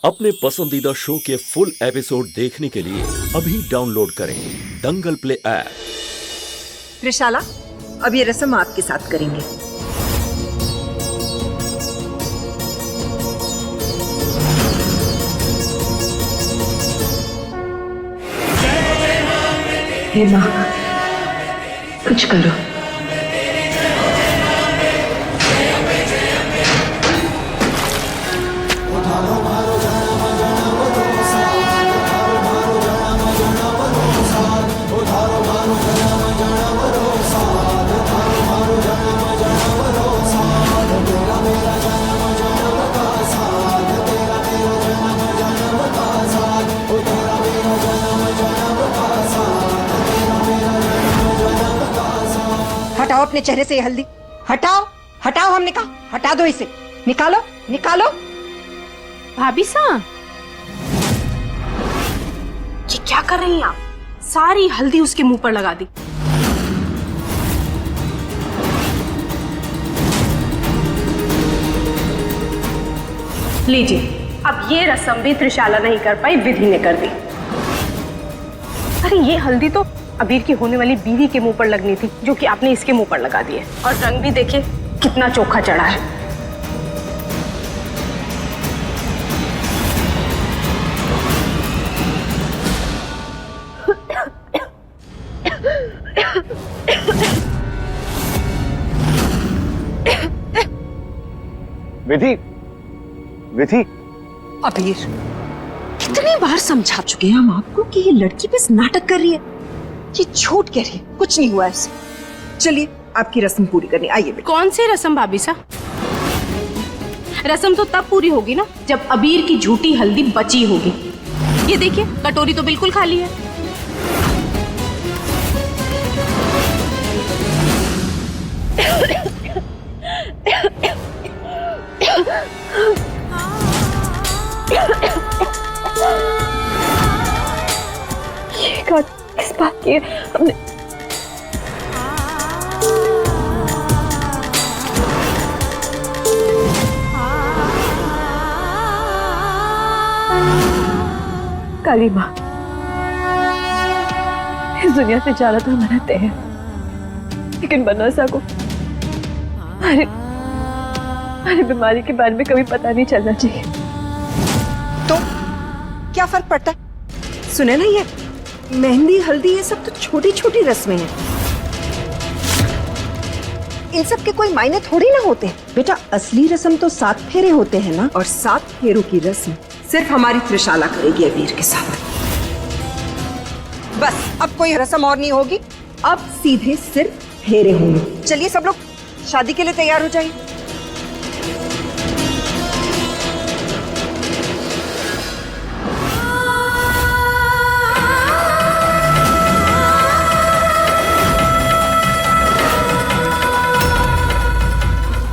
अपने पसंदीदा शो के फुल एपिसोड देखने के लिए अभी डाउनलोड करें दंगल प्ले ऐप। त्रिशाला, अब ये रस्म आपके साथ करेंगे। हे माँ, कुछ करो। हटाओ अपने चेहरे से ये हल्दी, हटाओ हटाओ, हमने कहा हटा दो इसे, निकालो निकालो। भाभी साहब, ये क्या कर रही हैं आप? सारी हल्दी उसके मुंह पर लगा दी। लीजिए, अब ये रस्म भी त्रिशाला नहीं कर पाई, विधि ने कर दी। अरे ये हल्दी तो अबीर की होने वाली बीवी के मुंह पर लगनी थी, जो कि आपने इसके मुंह पर लगा दी है। और रंग भी देखिए कितना चोखा चढ़ा है। विधि, विधि। अबीर, कितनी बार समझा चुके हैं हम आपको कि ये लड़की बस नाटक कर रही है, ये झूठ कह रही है, कुछ नहीं हुआ ऐसे। चलिए आपकी रस्म पूरी करनी, आइए बेटा। कौन सी रस्म भाभी साहब? रस्म तो तब पूरी होगी ना जब अबीर की झूठी हल्दी बची होगी। ये देखिए, कटोरी तो बिल्कुल खाली है। ये बात किस बात की है? हमने काली माँ, इस दुनिया से जाना तो हमारा तय है, लेकिन बनसा को हमारी बीमारी के बारे में कभी पता नहीं चलना चाहिए। तो क्या फर्क पड़ता है? सुने ना, ये मेहंदी हल्दी ये सब तो छोटी छोटी रस्में हैं, इन सब के कोई मायने थोड़ी ना होते हैं। बेटा, असली रस्म तो 7 फेरे होते हैं ना, और 7 फेरों की रस्म सिर्फ हमारी त्रिशाला करेगी अबीर के साथ। बस अब कोई रस्म और नहीं होगी, अब सीधे सिर्फ फेरे होंगे। चलिए सब लोग शादी के लिए तैयार हो जाइए।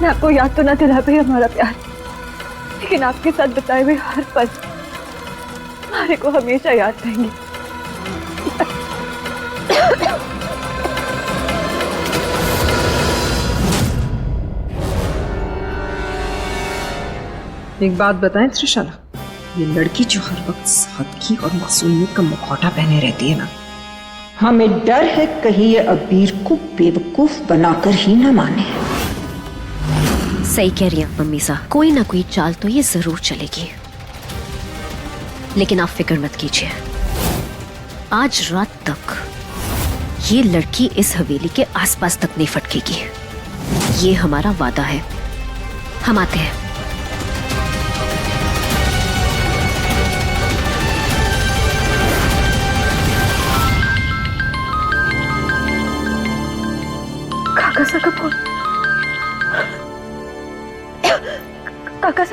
मैं आपको याद तो ना दिला पाई हमारा प्यार, लेकिन आपके साथ बिताए हुए हर पल हमारे को हमेशा याद रहेंगे। एक बात बताएं त्रिशाला, ये लड़की जो हर वक्त सादगी और मासूमियत का मुखौटा पहने रहती है ना, हमें डर है कहीं ये अबीर को बेवकूफ बनाकर ही न माने। सही कह रही है मम्मी साहब, कोई ना कोई चाल तो ये जरूर चलेगी, लेकिन आप फिक्र मत कीजिए, आज रात तक ये लड़की इस हवेली के आसपास तक नहीं फटकेगी। ये हमारा वादा है। हम आते हैं। काका साहब का फोन। काका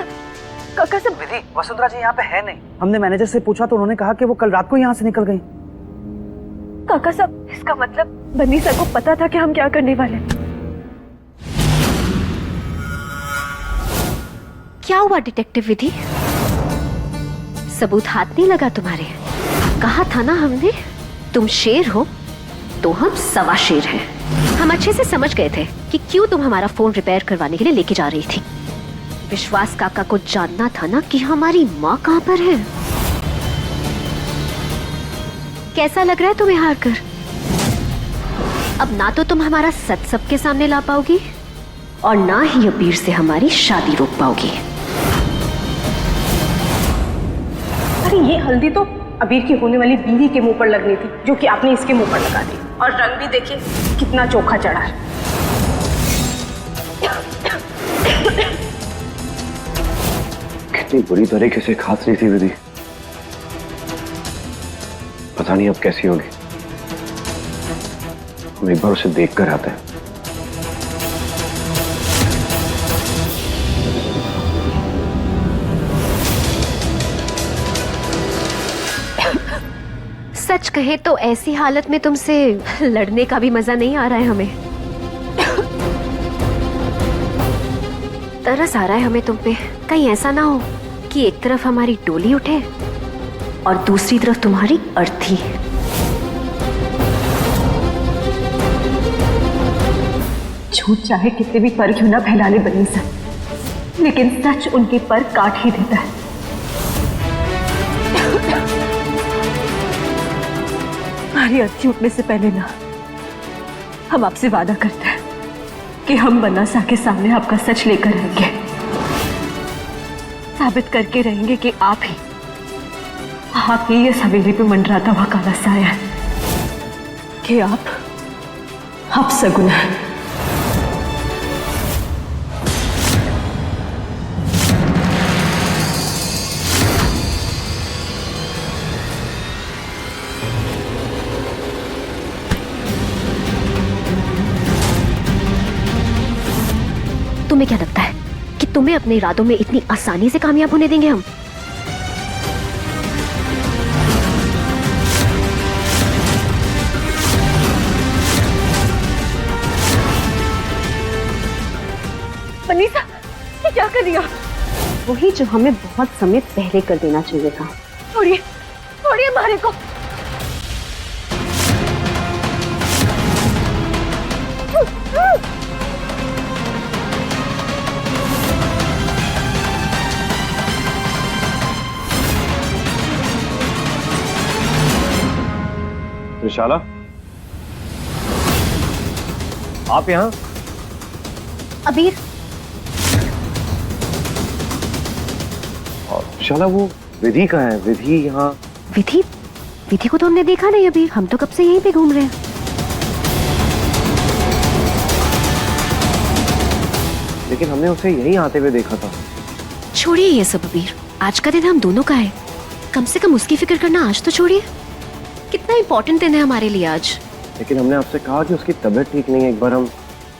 साहब, विधि, वसुंधरा जी यहाँ पे है नहीं। हमने मैनेजर से पूछा तो उन्होंने कहा कि वो कल रात को यहाँ से निकल गई। काका साहब, इसका मतलब बन्नी सर को पता था कि हम क्या करने वाले। क्या हुआ डिटेक्टिव विधि? सबूत हाथ नहीं लगा तुम्हारे? कहा था ना हमने, तुम शेर हो तो हम सवा शेर हैं। हम अच्छे से समझ गए थे कि क्यों तुम हमारा फोन रिपेयर करवाने के लिए लेके जा रही थी। विश्वास काका को जानना था ना कि हमारी माँ कहाँ पर है। कैसा लग रहा है तुम्हें हार कर? अब ना तो तुम हमारा सच सबके सामने ला पाओगी और ना ही अबीर से हमारी शादी रोक पाओगी। अरे ये हल्दी तो अबीर की होने वाली बीवी के मुंह पर लगनी थी, जो कि आपने इसके मुंह पर लगा दी। और रंग भी देखिए कितना चोखा चढ़ा है। कितनी बुरी तरीके से खांस रही थी विधि, पता नहीं अब कैसी होगी। हम एक बार उसे देख कर आते हैं। सच कहे तो ऐसी हालत में तुमसे लड़ने का भी मजा नहीं आ रहा है हमें। तरस आ रहा है हमें तुम पे। कहीं ऐसा ना हो कि एक तरफ हमारी डोली उठे और दूसरी तरफ तुम्हारी अर्थी। झूठ चाहे कितने भी पर क्यों ना फैला ले बनी सर, लेकिन सच उनके पर काट ही देता है। हमारी अर्थी उठने से पहले ना हम आपसे वादा करते हैं कि हम बन्ना सा के सामने आपका सच लेकर रहेंगे, साबित करके रहेंगे कि आप ही ये हवेली पे मंडराता हुआ काला साया है, कि आप सगुन हैं। तुम्हें क्या लगता है कि तुम्हें अपने इरादों में इतनी आसानी से कामयाब होने देंगे हम? बनीसा, ये क्या कर दिया? वही जो हमें बहुत समय पहले कर देना चाहिए था। छोड़िए, छोड़िए मारे को। त्रिशाला, आप यहाँ? अबीर, और त्रिशाला, वो विधि कहाँ है? विधि यहाँ? विधि को तो हमने देखा नहीं अभी। हम तो कब से यहीं पे घूम रहे हैं। लेकिन हमने उसे यहीं आते हुए देखा था। छोड़िए ये सब अबीर, आज का दिन हम दोनों का है। कम से कम उसकी फिक्र करना आज तो छोड़िए। कितना इम्पोर्टेंट दिन है हमारे लिए आज। लेकिन हमने आपसे कहा कि उसकी तबीयत ठीक नहीं है, एक बार हम।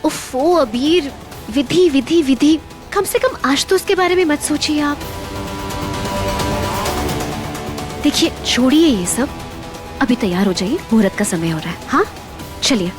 उफ़ो अबीर, विधि विधि विधि, कम से कम आज तो उसके बारे में मत सोचिए आप। देखिए छोड़िए ये सब, अभी तैयार हो जाइए, मुहूर्त का समय हो रहा है। हाँ चलिए।